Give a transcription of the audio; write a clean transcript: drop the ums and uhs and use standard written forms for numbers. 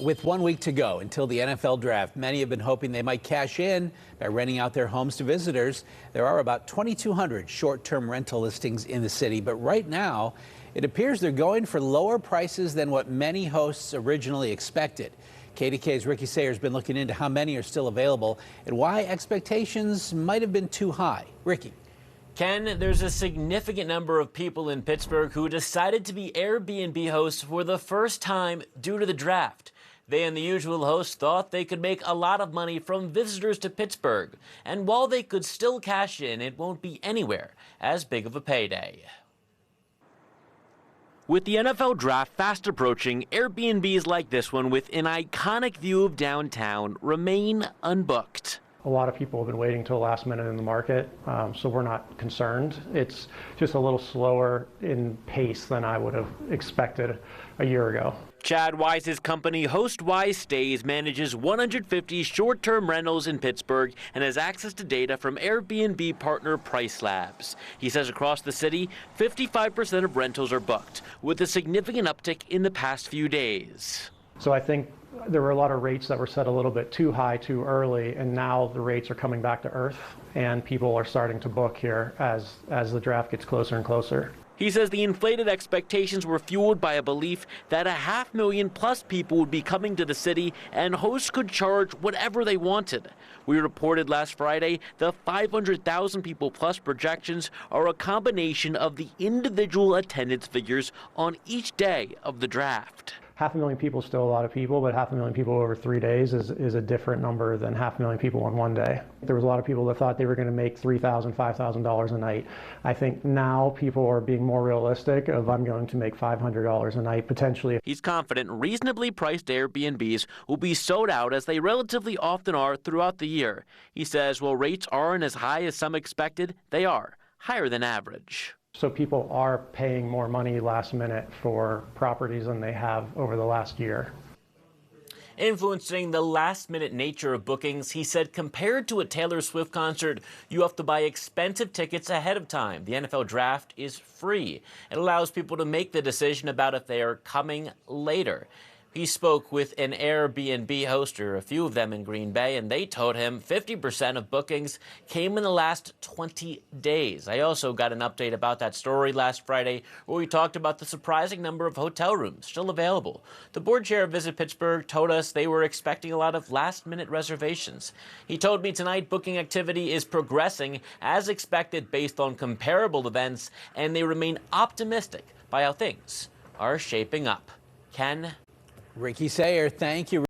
With 1 week to go until the NFL draft, many have been hoping they might cash in by renting out their homes to visitors. There are about 2,200 short-term rental listings in the city, but right now it appears they're going for lower prices than what many hosts originally expected. KDKA's Ricky Sayer has been looking into how many are still available and why expectations might have been too high. Ricky. Ken, there's a significant number of people in Pittsburgh who decided to be Airbnb hosts for the first time due to the draft. They and the usual hosts thought they could make a lot of money from visitors to Pittsburgh. And while they could still cash in, it won't be anywhere as big of a payday. With the NFL draft fast approaching, Airbnbs like this one with an iconic view of downtown remain unbooked. A lot of people have been waiting till the last minute in the market, so we're not concerned. It's just a little slower in pace than I would have expected a year ago. Chad Wise's company, Host Wise Stays, manages 150 short-term rentals in Pittsburgh and has access to data from Airbnb partner Price Labs. He says across the city, 55% of rentals are booked, with a significant uptick in the past few days. So I think there were a lot of rates that were set a little bit too high too early, and now the rates are coming back to earth, and people are starting to book here as the draft gets closer and closer. He says the inflated expectations were fueled by a belief that 500,000 plus people would be coming to the city and hosts could charge whatever they wanted. We reported last Friday the 500,000 people plus projections are a combination of the individual attendance figures on each day of the draft. 500,000 people is still a lot of people, but 500,000 people over 3 days is a different number than 500,000 people in 1 day. There was a lot of people that thought they were going to make $3,000, $5,000 a night. I think now people are being more realistic of I'm going to make $500 a night potentially. He's confident reasonably priced Airbnbs will be sold out as they relatively often are throughout the year. He says while rates aren't as high as some expected, they are higher than average. So people are paying more money last minute for properties than they have over the last year. Influencing the last-minute nature of bookings, he said compared to a Taylor Swift concert, you have to buy expensive tickets ahead of time. The NFL draft is free. It allows people to make the decision about if they are coming later. He spoke with an Airbnb hoster, a few of them in Green Bay, and they told him 50% of bookings came in the last 20 days. I also got an update about that story last Friday where we talked about the surprising number of hotel rooms still available. The board chair of Visit Pittsburgh told us they were expecting a lot of last-minute reservations. He told me tonight booking activity is progressing as expected based on comparable events, and they remain optimistic by how things are shaping up. Ken? Ricky Sayer, thank you.